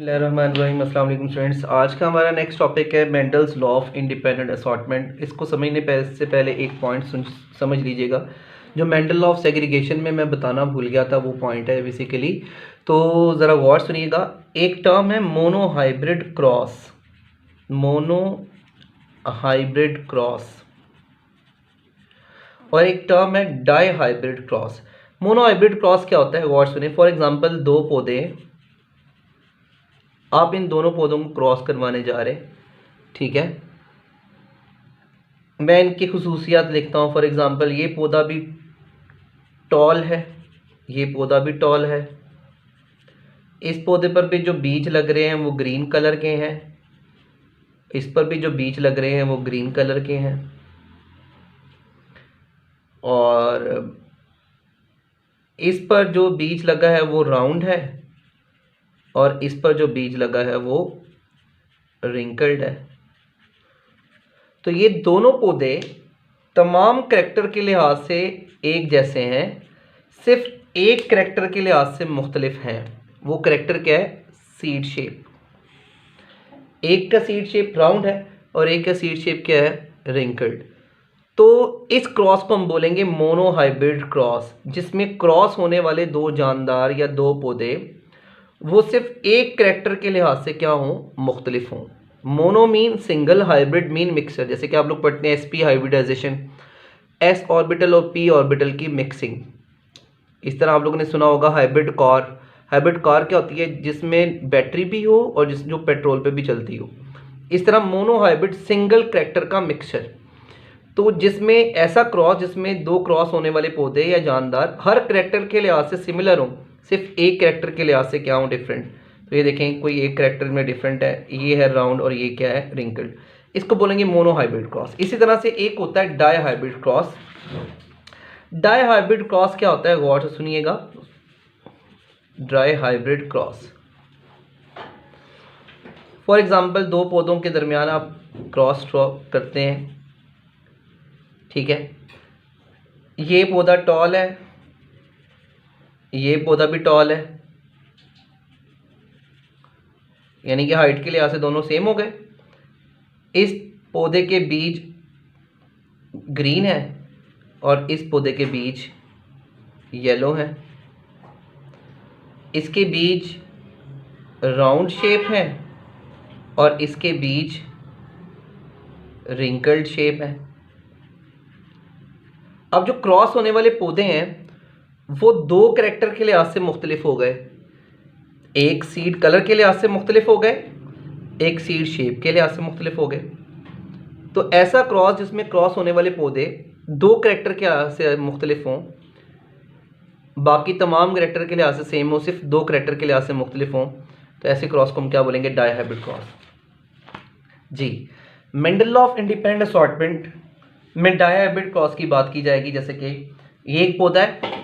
बिस्मिल्लाहिर्रहमानिर्रहीम। अस्सलाम वालेकुम स्टूडेंट्स। आज का हमारा नेक्स्ट टॉपिक है Mendel's law of independent assortment. इसको समझने से पहले एक पॉइंट समझ लीजिएगा। जो मेंडल लॉ ऑफ सेग्रीगेशन में मैं बताना भूल गया था वो पॉइंट है बेसिकली, तो ज़रा गौर सुनिएगा। एक टर्म है monohybrid cross, monohybrid cross, और एक टर्म है dihybrid cross. Monohybrid cross क्या होता है, गौर सुनिए। फॉर एग्जांपल दो पौधे, आप इन दोनों पौधों को क्रॉस करवाने जा रहे, ठीक है। मैं इनकी खुसूसियात लिखता हूँ। फॉर एग्जांपल ये पौधा भी टॉल है, ये पौधा भी टॉल है। इस पौधे पर भी जो बीज लग रहे हैं वो ग्रीन कलर के हैं, इस पर भी जो बीज लग रहे हैं वो ग्रीन कलर के हैं, और इस पर जो बीज लगा है वो राउंड है, और इस पर जो बीज लगा है वो रिंकल्ड है। तो ये दोनों पौधे तमाम करैक्टर के लिहाज से एक जैसे हैं, सिर्फ एक करैक्टर के लिहाज से मुख्तलिफ हैं। वो करैक्टर क्या है? Seed shape. एक का सीड शेप राउंड है और एक का सीड शेप क्या है? रिंकल्ड। तो इस क्रॉस को हम बोलेंगे मोनो हाइब्रिड क्रॉस, जिसमें क्रॉस होने वाले दो जानदार या दो पौधे वो सिर्फ एक करैक्टर के लिहाज से क्या हों? मुख्तलिफ हों। Mono mean single, hybrid mean mixer. जैसे कि आप लोग पढ़ते हैं sp हाइब्रिडाइजेशन, s ऑर्बिटल और p ऑर्बिटल की मिक्सिंग। इस तरह आप लोगों ने सुना होगा हाइब्रिड कार। हाइब्रिड कार क्या होती है? जिसमें बैटरी भी हो और जो पेट्रोल पे भी चलती हो। इस तरह मोनो हाइब्रिड सिंगल करैक्टर का मिक्सचर। तो जिसमें ऐसा क्रॉस जिसमें दो क्रॉस होने वाले पौधे या जानदार हर करैक्टर के लिहाज से सिमिलर हों, सिर्फ एक करैक्टर के लिहाज से क्या हो? डिफरेंट। तो ये देखें, कोई एक करैक्टर में डिफरेंट है, ये है राउंड और ये क्या है? रिंकल्ड। इसको बोलेंगे मोनो हाइब्रिड क्रॉस। इसी तरह से एक होता है dihybrid cross. Dihybrid cross क्या होता है, गौर से सुनिएगा। Dihybrid cross, for example दो पौधों के दरमियान आप क्रॉस ड्रॉ करते हैं, ठीक है। ये पौधा टॉल है, ये पौधा भी टॉल है, यानी कि हाइट के लिहाज से दोनों सेम हो गए। इस पौधे के बीज ग्रीन है और इस पौधे के बीज येलो है। इसके बीज राउंड शेप है और इसके बीज रिंकल्ड शेप है। अब जो क्रॉस होने वाले पौधे हैं वो दो करैक्टर के लिहाज से मुख्तलिफ हो गए। एक सीड कलर के लिहाज से मुख्तलिफ हो गए, एक सीड शेप के लिहाज से मुख्तलिफ हो गए। तो ऐसा क्रॉस जिसमें क्रॉस होने वाले पौधे दो करैक्टर के लिहाज से मुख्तलिफ हों, बाकी तमाम करैक्टर के लिहाज से सेम हो, सिर्फ दो करैक्टर के लिहाज से मुख्तलिफ हों, तो ऐसे क्रॉस को हम क्या बोलेंगे? Dihybrid cross. जी, Mendel law of independent assortment में डाई हाइब्रिड क्रॉस की बात की जाएगी। जैसे कि ये एक पौधा है,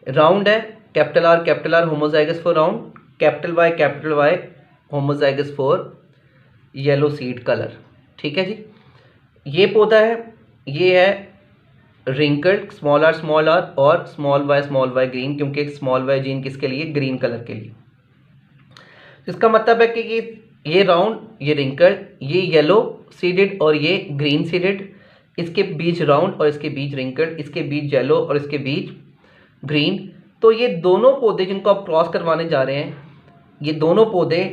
राउंड है, capital R homozygous for round, capital Y homozygous for yellow seed colour, ठीक है जी। ये पौधा है, ये है रिंकल्ड, स्मॉल आर और स्मॉल वाई ग्रीन, क्योंकि स्मॉल वाई जीन किसके लिए? ग्रीन कलर के लिए। इसका मतलब है कि ये राउंड, ये रिंकल्ड, ये येलो सीडेड और ये ग्रीन सीडेड। इसके बीज राउंड और इसके बीज रिंकल्ड, इसके बीज येलो और इसके बीज ग्रीन। तो ये दोनों पौधे जिनको आप क्रॉस करवाने जा रहे हैं, ये दोनों पौधे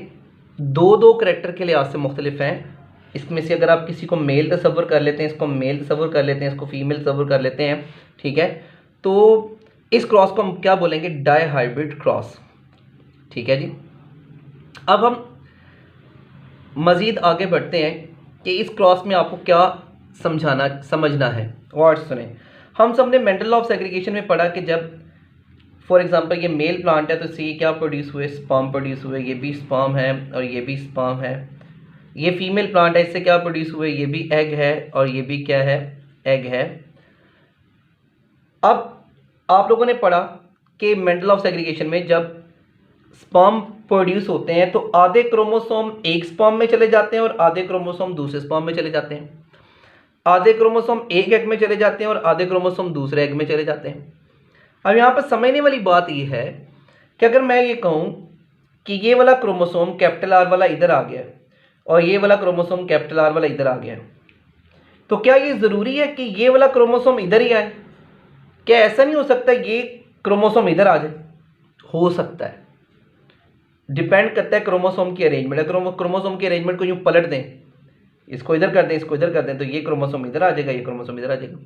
दो दो करैक्टर के लिहाज से मुख्तलिफ हैं। इसमें से अगर आप किसी को मेल तस्वर कर लेते हैं, इसको मेल तस्वर कर लेते हैं, इसको फीमेल तस्वर कर लेते हैं, ठीक है। तो इस क्रॉस को हम क्या बोलेंगे? डाई हाइब्रिड क्रॉस, ठीक है जी। अब हम मज़ीद आगे बढ़ते हैं कि इस क्रॉस में आपको क्या समझना है। और सुने, हम सब ने मेंडल लॉ ऑफ सेग्रीगेशन में पढ़ा कि जब फॉर एग्जांपल ये मेल प्लांट है तो इससे ये क्या प्रोड्यूस हुए? स्पर्म प्रोड्यूस हुए। ये भी स्पर्म है और ये भी स्पर्म है। ये फीमेल प्लांट है, इससे क्या प्रोड्यूस हुए? ये भी एग है और ये भी क्या है? एग है। अब आप लोगों ने पढ़ा कि मेंडल ऑफ सेग्रीगेशन में जब स्पर्म प्रोड्यूस होते हैं तो आधे क्रोमोसोम एक स्पर्म में चले जाते हैं और आधे क्रोमोसोम दूसरे स्पर्म में चले जाते हैं। आधे क्रोमोसोम एक एग में चले जाते हैं और आधे क्रोमोसोम दूसरे एग में चले जाते हैं। अब यहाँ पर समझने वाली बात यह है कि अगर मैं ये कहूँ कि ये वाला क्रोमोसोम कैपिटल आर वाला इधर आ गया है और ये वाला क्रोमोसोम कैपिटल आर वाला इधर आ गया है, तो क्या ये ज़रूरी है कि ये वाला क्रोमोसोम इधर ही आए? क्या ऐसा नहीं हो सकता ये क्रोमोसोम इधर आ जाए? हो सकता है, डिपेंड करता है क्रोमोसोम की अरेंजमेंट। अगर क्रोमोसोम की अरेंजमेंट को यूँ पलट दें, इसको इधर कर दें, इसको इधर कर दें, तो ये क्रोमोसोम इधर आ जाएगा, ये क्रोमोसोम इधर आ जाएगा।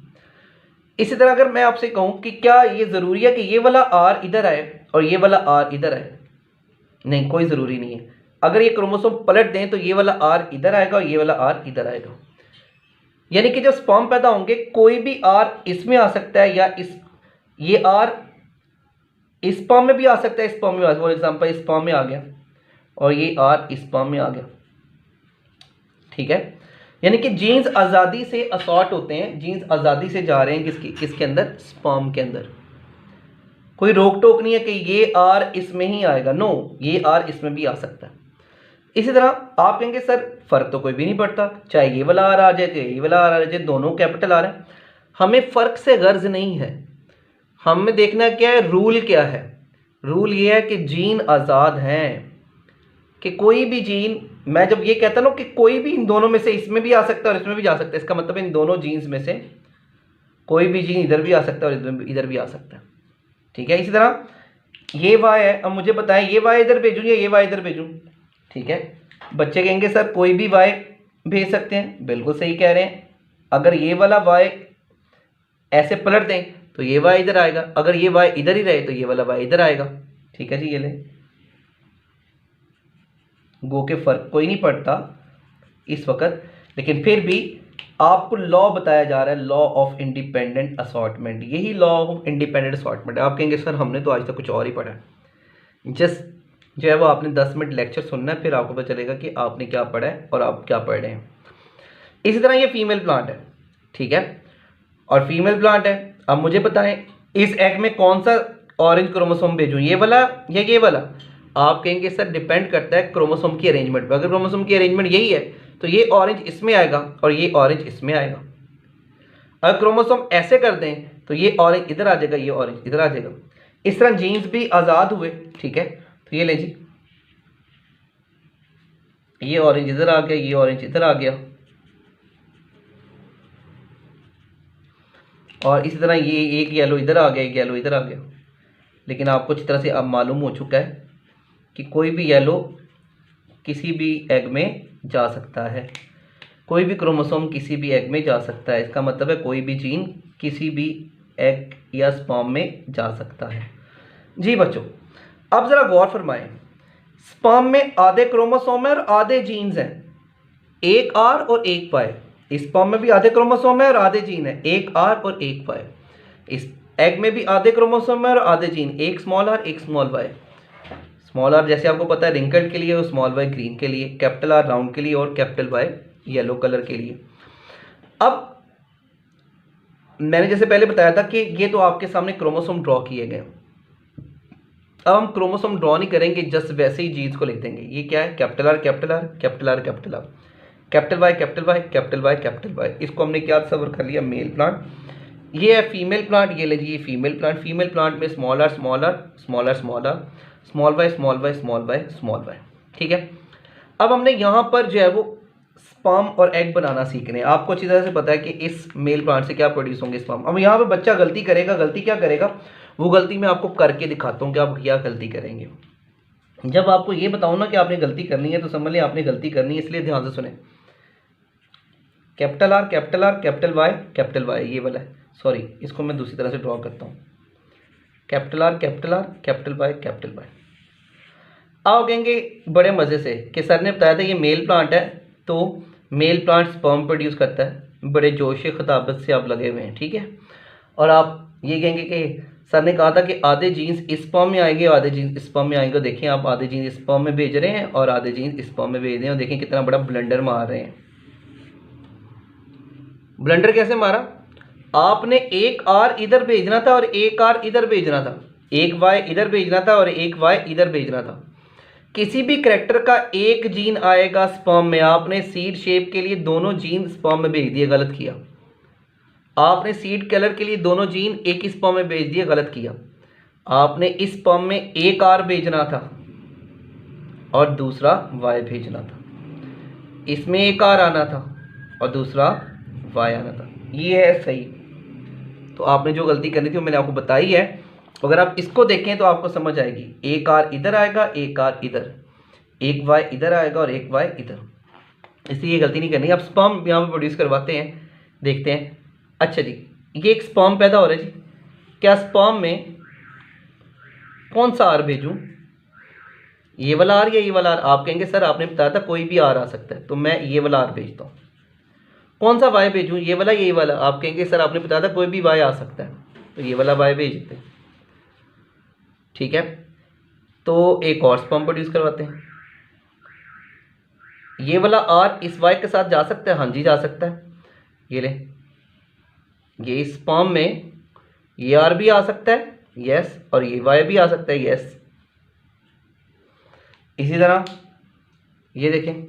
इसी तरह अगर मैं आपसे कहूँ कि क्या ये ज़रूरी है कि ये वाला आर इधर आए और ये वाला आर इधर आए? नहीं, कोई ज़रूरी नहीं है। अगर ये क्रोमोसोम पलट दें तो ये वाला आर इधर आएगा और ये वाला आर इधर आएगा। यानी कि जब स्पर्म पैदा होंगे कोई भी आर इसमें आ सकता है, या ये आर इस स्पर्म में भी आ सकता है, स्पर्म में आ, फॉर एग्जांपल इस स्पर्म में आ गया और ये आर इस स्पर्म में आ गया। ठीक है, यानी कि जीन्स आज़ादी से असॉर्ट होते हैं, जीन्स आज़ादी से जा रहे हैं किसके अंदर? स्पर्म के अंदर। कोई रोक टोक नहीं है कि ये आर इसमें ही आएगा, नो, ये आर इसमें भी आ सकता है। इसी तरह आप कहेंगे सर फर्क तो कोई भी नहीं पड़ता, चाहे ये वाला आर आ जाए चाहे ये वाला आर आ जाए, दोनों कैपिटल आ रहे हैं। हमें फ़र्क से गर्ज नहीं है, हमें देखना क्या है, रूल क्या है। रूल ये है कि जीन आज़ाद हैं, कि कोई भी जीन, मैं जब ये कहता ना कि कोई भी इन दोनों में से इसमें भी आ सकता है और इसमें भी जा सकता है, इसका मतलब इन दोनों जीन्स में से कोई भी जीन इधर भी आ सकता है और इधर भी आ सकता है। ठीक है, इसी तरह ये वाई है, अब मुझे बताएं ये वाई इधर भेजूँ या ये वाई इधर भेजूँ? ठीक है, बच्चे कहेंगे सर कोई भी वाई भेज सकते हैं, बिल्कुल सही कह रहे हैं। अगर ये वाला वाई ऐसे पलट दें तो ये वाई इधर आएगा, अगर ये वाई इधर ही रहे तो ये वाला वाई इधर आएगा। ठीक है जी, ये ले गो के फर्क कोई नहीं पड़ता इस वक्त, लेकिन फिर भी आपको लॉ बताया जा रहा है, लॉ ऑफ इंडिपेंडेंट असॉर्टमेंट। यही लॉ ऑफ इंडिपेंडेंट असॉर्टमेंट है। आप कहेंगे सर हमने तो आज तक कुछ और ही पढ़ा है। जस्ट जो है वो आपने 10 मिनट लेक्चर सुनना है, फिर आपको पता चलेगा कि आपने क्या पढ़ा है और आप क्या पढ़ रहे हैं। इसी तरह ये फीमेल प्लांट है, ठीक है, और फीमेल प्लांट है। अब मुझे बताएं इस एग में कौन सा ऑरेंज क्रोमोसोम भेजूं, ये वाला या ये वाला? आप कहेंगे सर डिपेंड करता है क्रोमोसोम की अरेंजमेंट पर। अगर क्रोमोसोम की अरेंजमेंट यही है तो ये ऑरेंज इसमें आएगा और ये ऑरेंज इसमें आएगा। अगर क्रोमोसोम ऐसे कर दें तो ये ऑरेंज इधर आ जाएगा, ये ऑरेंज इधर आ जाएगा। इस तरह जीन्स भी आज़ाद हुए। ठीक है, तो ये ले जी, ये ऑरेंज इधर आ गया, ये ऑरेंज इधर आ गया, और इसी तरह ये एक येलो इधर आ गया, एक येलो इधर आ गया। लेकिन आपको अच्छी तरह से अब मालूम हो चुका है कि कोई भी येलो किसी भी एग में जा सकता है, कोई भी क्रोमोसोम किसी भी एग में जा सकता है। इसका मतलब है कोई भी जीन किसी भी एग या स्पर्म में जा सकता है। जी बच्चों, अब ज़रा गौर फरमाएं, स्पर्म में आधे क्रोमोसोम है और आधे जीन्स हैं, एक आर और एक वाई। इस स्पर्म में भी आधे क्रोमोसोम है और आधे जीन है, एक आर और एक वाई। इस एग में भी आधे क्रोमोसोम है और आधे जीन, एक स्मॉल आर एक स्मॉल वाई। स्मॉल आर जैसे आपको पता है रिंकल्ड के लिए और स्मॉल वाई ग्रीन के लिए, कैपिटल आर राउंड के लिए और कैपिटल वाई येलो कलर के लिए। अब मैंने जैसे पहले बताया था कि ये तो आपके सामने क्रोमोसोम ड्रॉ किए गए। अब हम क्रोमोसोम ड्रॉ नहीं करेंगे, जस्ट वैसे ही जीन्स को लिख देंगे। ये क्या है? Capital R capital R capital R capital R, capital Y capital Y capital Y capital Y. इसको हमने क्या तस्वर कर लिया? Male plant. ये है फीमेल प्लांट, ये लीजिए फीमेल प्लांट। फीमेल प्लांट में small R small R small R small R, small Y small Y small Y small Y. ठीक है, अब हमने यहाँ पर जो है वो स्पर्म और एग बनाना सीख रहे हैं। आपको अच्छी तरह से पता है कि इस मेल प्लांट से क्या प्रोड्यूस होंगे स्पर्म। अब यहाँ पे बच्चा गलती करेगा, गलती क्या करेगा वो गलती मैं आपको करके दिखाता हूँ कि आप क्या गलती करेंगे। जब आपको ये बताऊँ ना कि आपने गलती करनी है तो समझ लें आपने गलती करनी है, इसलिए ध्यान से सुने। कैपिटल आर कैपिटल वाई ये वाला है, सॉरी इसको मैं दूसरी तरह से ड्रॉ करता हूँ। Capital R capital Y. आओ कहेंगे बड़े मज़े से कि सर ने बताया था ये मेल प्लांट है, तो मेल प्लांट स्पर्म प्रोड्यूस करता है। बड़े जोश खिताबत से आप लगे हुए हैं, ठीक है। और आप ये कहेंगे कि सर ने कहा था कि आधे जीन्स इस स्पर्म में आएंगे, आधे जीन्स स्पर्म में आएंगे। देखें आप आधे जीन्स स्पर्म में भेज रहे हैं और आधे जीन्स स्पर्म में भेज रहे हैं, और देखें कितना बड़ा ब्लंडर मार रहे हैं। ब्लंडर कैसे मारा? आपने एक आर इधर भेजना था और एक आर इधर भेजना था, एक वाई इधर भेजना था और एक वाई इधर भेजना था। किसी भी करैक्टर का एक जीन आएगा स्पर्म में, आपने सीड शेप के लिए दोनों जीन स्पर्म में भेज दिए, गलत किया। आपने सीड कलर के लिए दोनों जीन एक ही स्पर्म में भेज दिए, गलत किया। आपने इस स्पर्म में एक आर भेजना था, और दूसरा y भेजना था। इसमें एक r आना था और दूसरा y आना था। ये है सही। तो आपने जो गलती करनी थी वो मैंने आपको बताई है। अगर आप इसको देखें तो आपको समझ आएगी। एक r इधर आएगा, एक r इधर, एक y इधर आएगा और एक y इधर। इसलिए ये गलती नहीं करनी। आप स्पर्म यहाँ पे प्रोड्यूस करवाते हैं, देखते हैं। अच्छा जी, ये एक स्पर्म पैदा हो रहा है जी। क्या स्पर्म में कौन सा आर भेजूं? ये वाला आर या ये वाला आर? आप कहेंगे सर आपने बताया था कोई भी आर आ सकता है, तो मैं ये वाला आर भेजता हूँ। कौन सा वाई भेजूं? ये वाला, ये वाला? आप कहेंगे सर आपने बताया था कोई भी वाई आ सकता है, तो ये वाला वाई भेज देते हैं। ठीक है, तो एक और स्पर्म प्रोड्यूस करवाते हैं। ये वाला आर इस वाई के साथ जा सकता है? हाँ जी जा सकता है। ये ले, ये स्पर्म में ये आर भी आ सकता है, यस, और ये वाई भी आ सकता है, यस। इसी तरह ये देखें,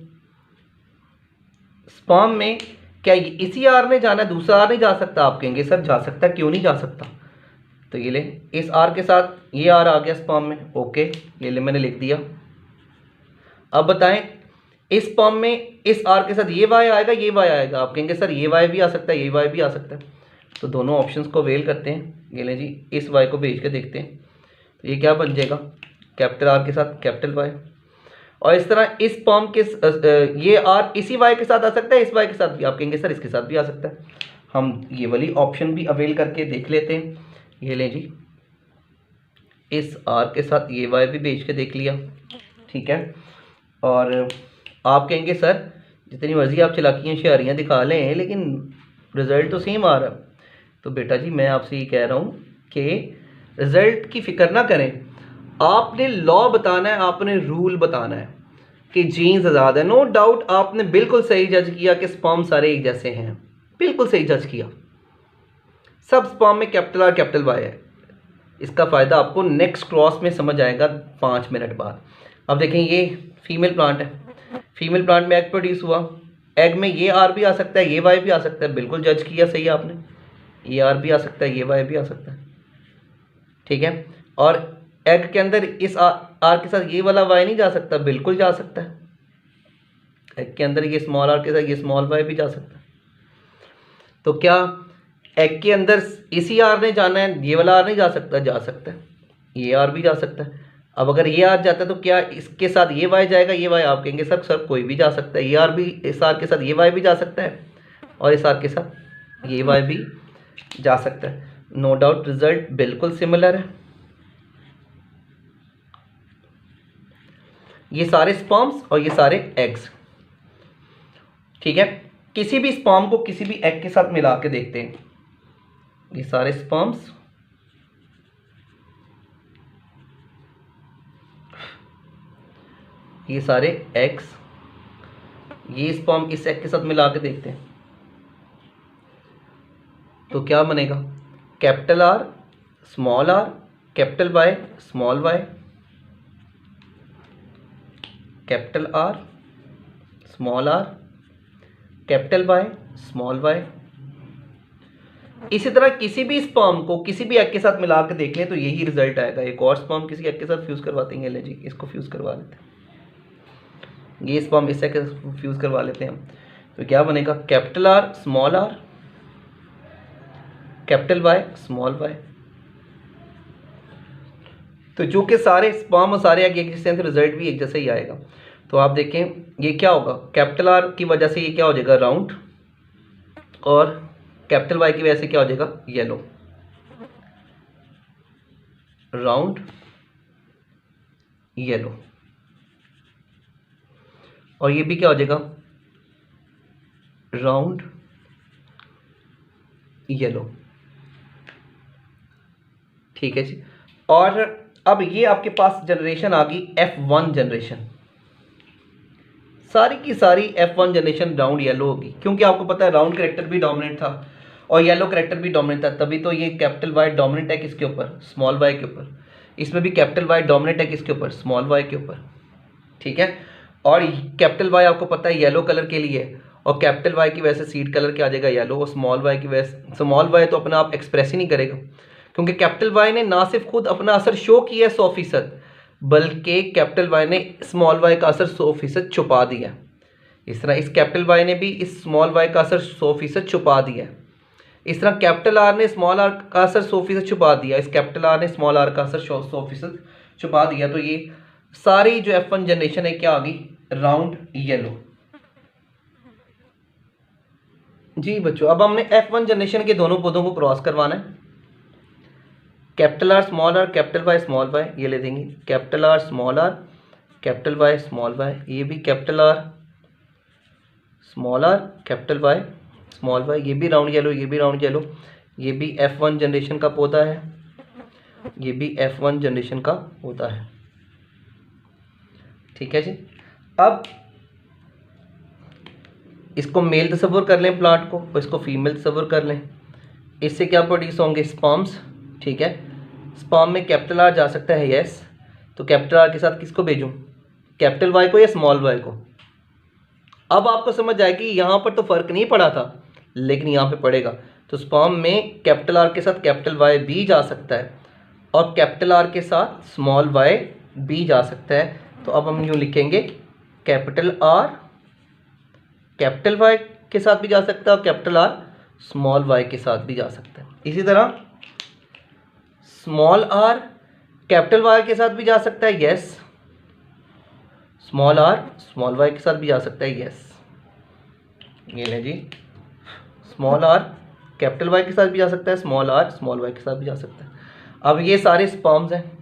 स्पर्म में क्या इसी आर ने जाना है, दूसरा आर नहीं जा सकता? आप कहेंगे सर जा सकता है, क्यों नहीं जा सकता? तो ये ले, इस आर के साथ ये आर आ गया स्पर्म में, ओके, ये ले मैंने लिख दिया। अब बताएं, इस स्पर्म में इस आर के साथ ये वाई आएगा, ये वाई आएगा? आप कहेंगे सर ये वाई भी आ सकता है, ये वाई भी आ सकता है। तो दोनों ऑप्शंस को अवेल करते हैं। ये लें जी, इस वाई को भेज के देखते हैं, तो ये क्या बन जाएगा? कैपिटल आर के साथ कैपिटल वाई। और इस तरह इस स्पर्म के ये आर इसी वाई के साथ आ सकता है, इस वाई के साथ भी? आप कहेंगे सर इसके साथ भी आ सकता है। हम ये वाली ऑप्शन भी अवेल करके देख लेते हैं। ये लें जी, इस आर के साथ ये वाई भी भेज के देख लिया, ठीक है। और आप कहेंगे सर जितनी मर्जी आप चलाकियाँ शायरियाँ दिखा लें, लेकिन रिज़ल्ट तो सेम आ रहा है। तो बेटा जी मैं आपसे ये कह रहा हूँ कि रिज़ल्ट की फ़िक्र ना करें, आपने लॉ बताना है, आपने रूल बताना है कि जीन्स आज़ाद है। नो डाउट आपने बिल्कुल सही जज किया कि स्पर्म सारे एक जैसे हैं, बिल्कुल सही जज किया। सब स्पर्म में कैपिटल आर कैपिटल वाई है। इसका फ़ायदा आपको नेक्स्ट क्रॉस में समझ आएगा 5 मिनट बाद। अब देखें, ये फीमेल प्लांट है, फीमेल प्लांट में एग प्रोड्यूस हुआ। एग में ये आर भी आ सकता है, ये वाई भी आ सकता है, बिल्कुल जज किया सही आपने। ये आर भी आ सकता है, ये वाई भी आ सकता है, ठीक है। और एग के अंदर इस आर के साथ ये वाला वाई नहीं जा सकता? बिल्कुल जा सकता है। एग के अंदर ये स्मॉल आर के साथ ये स्मॉल वाई भी जा सकता है। तो क्या एग के अंदर इसी आर ने जाना है, ये वाला आर नहीं जा सकता? जा सकता है, ये आर भी जा सकता है। अब अगर ये आर जाता है तो क्या इसके साथ ये वाई जाएगा, ये वाई? आप कहेंगे सर कोई भी जा सकता है। ये आर भी, इस आर के साथ ये वाई भी जा सकता है और इस आर के साथ ये वाई भी जा सकता है। नो डाउट रिजल्ट बिल्कुल सिमिलर है। ये सारे स्पर्म्स और ये सारे एग्स, ठीक है। किसी भी स्पर्म को किसी भी एग के साथ मिला के देखते हैं। ये सारे स्पर्म्स, ये सारे एग्स, ये स्पर्म इस एग के साथ मिला के देखते हैं तो क्या बनेगा? Capital R small R, capital Y small Y, capital R small R, capital Y small Y. इसी तरह किसी भी स्पर्म को किसी भी एग के साथ मिला के देख लें तो यही रिजल्ट आएगा। एक और स्पर्म किसी एग के साथ फ्यूज करवाते हैं, ले जी इसको फ्यूज करवा लेते हैं। ये स्पर्म इस एग के साथ फ्यूज करवा लेते हैं तो क्या बनेगा? Capital R small R, capital Y small Y. तो जो कि सारे स्पर्म और सारे एग एक जैसे हैं तो रिजल्ट भी एक जैसा ही आएगा। तो आप देखें ये क्या होगा? कैपिटल आर की वजह से ये क्या हो जाएगा? राउंड, और कैपिटल वाई की वजह से क्या हो जाएगा? येलो। राउंड येलो, और ये भी क्या हो जाएगा? राउंड येलो, ठीक है जी। और अब ये आपके पास जनरेशन आ गई F1 जनरेशन। सारी की सारी F1 जनरेशन राउंड येलो होगी, क्योंकि आपको पता है राउंड करेक्टर भी डोमिनेंट था और येलो करेक्टर भी डोमिनेंट था, तभी तो ये कैपिटल वाई डोमिनेंट है किसके ऊपर? स्मॉल वाई के ऊपर। इसमें भी कैपिटल वाई डोमिनेंट है किसके ऊपर? स्मॉल वाई के ऊपर, ठीक है। और कैपिटल वाई आपको पता है येलो कलर के लिए, और कैपिटल वाई की वजह से सीड कलर क्या आ जाएगा? येलो। और स्मॉल वाई की वजह से, स्मॉल वाई तो अपना आप एक्सप्रेस ही नहीं करेगा, क्योंकि कैपिटल वाई ने ना सिर्फ खुद अपना असर शो किया है 100%, बल्कि कैपिटल वाई ने स्मॉल वाई का असर 100% छुपा दिया। इस तरह इस कैपिटल वाई ने भी इस स्मॉल वाई का असर 100% छुपा दिया। इस तरह कैपिटल आर ने स्मॉल आर का असर 100% छुपा दिया, इस कैपिटल आर ने स्मॉल आर का असर 100% छुपा दिया। तो ये सारी जो F1 जनरेशन है क्या आ गई, राउंड येलो। जी बच्चों, अब हमने F1 जनरेशन के दोनों पौधों को क्रॉस करवाना है। Capital R small R, capital Y small Y, ये ले देंगे capital R small R, capital Y small Y, ये भी capital R small R, capital Y small Y, ये भी राउंड येलो, ये भी राउंड येलो। ये भी F1 जनरेशन का पौधा है, ये भी F1 जनरेशन का पौधा है। ठीक है जी। अब इसको मेल तस्वुर कर लें प्लांट को, और इसको फीमेल तस्वुर कर लें। इससे क्या प्रोड्यूस होंगे, स्पर्म्स। ठीक है, स्पर्म में कैपिटल आर जा सकता है, यस। तो कैपिटल आर के साथ किसको भेजूं, कैपिटल वाई को या स्मॉल वाई को। अब आपको समझ आए कि यहाँ पर तो फर्क नहीं पड़ा था, लेकिन यहाँ पे पड़ेगा। तो स्पर्म में कैपिटल आर के साथ कैपिटल वाई भी जा सकता है, और कैपिटल आर के साथ स्मॉल वाई भी जा सकता है। तो अब हम यूँ लिखेंगे कैपिटल आर कैपिटल वाई के साथ भी जा सकता है, और कैपिटल आर स्मॉल वाई के साथ भी जा सकता है। इसी तरह स्मॉल आर कैपिटल वाई के साथ भी जा सकता है, yes. Small R small Y के साथ भी जा सकता है, यस। ये लें जी, स्मॉल आर कैपिटल वाई के साथ भी जा सकता है, स्मॉल आर स्मॉल वाई के साथ भी जा सकता है। अब ये सारे स्पर्म्स हैं।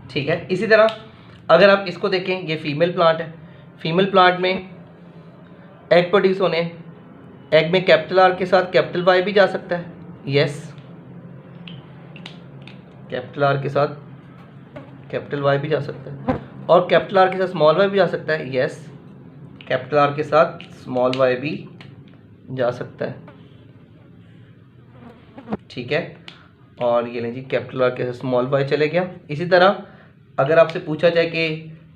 ठीक है, इसी तरह अगर आप इसको देखें, ये फीमेल प्लांट है। फीमेल प्लांट में एग प्रोड्यूस होने हैं, एग में कैपिटल आर के साथ कैपिटल वाई भी जा सकता है, यस। कैपिटल आर के साथ कैपिटल वाई भी जा सकता है, और कैपिटल आर के साथ स्मॉल वाई भी जा सकता है, यस। कैपिटल आर के साथ स्मॉल वाई भी जा सकता है। ठीक है, और ये लें जी, कैपिटल आर के साथ स्मॉल वाई चले गया। इसी तरह अगर आपसे पूछा जाए कि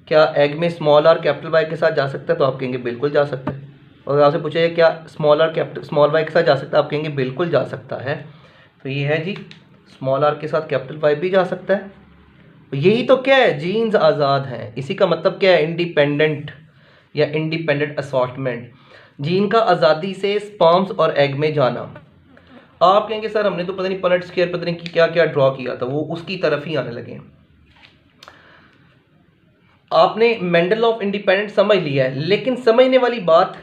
क्या एग में स्मॉल आर कैपिटल वाई के साथ जा सकता है, तो आप कहेंगे बिल्कुल जा सकता है। और अगर आपसे पूछा जाए क्या small R capital small Y के साथ जा सकता है, आप कहेंगे बिल्कुल जा सकता है। तो ये है जी, स्मॉल आर के साथ कैपिटल वाई भी जा सकता है। यही तो क्या है, जीन्स आज़ाद हैं। इसी का मतलब क्या है, इंडिपेंडेंट या इंडिपेंडेंट असॉर्टमेंट। जीन का आज़ादी से स्पर्म्स और एग में जाना। आप कहेंगे सर हमने तो पता नहीं पनेट स्क्वायर पता नहीं क्या क्या ड्रॉ किया था, वो उसकी तरफ ही आने लगे। आपने मेंडल ऑफ इंडिपेंडेंट समझ लिया है, लेकिन समझने वाली बात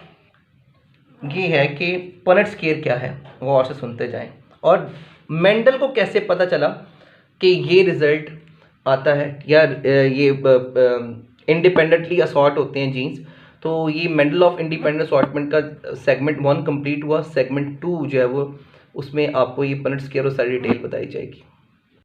ये है कि पनेट स्क्वायर क्या है, वो और से सुनते जाएं। और मेंडल को कैसे पता चला कि ये रिजल्ट आता है, या ये इंडिपेंडेंटली असॉर्ट होते हैं जीन्स। तो ये मेंडल ऑफ इंडिपेंडेंट असॉर्टमेंट का सेगमेंट 1 कंप्लीट हुआ। सेगमेंट 2 जो है वो, उसमें आपको ये पनेट स्क्वायर और सारी डिटेल बताई जाएगी।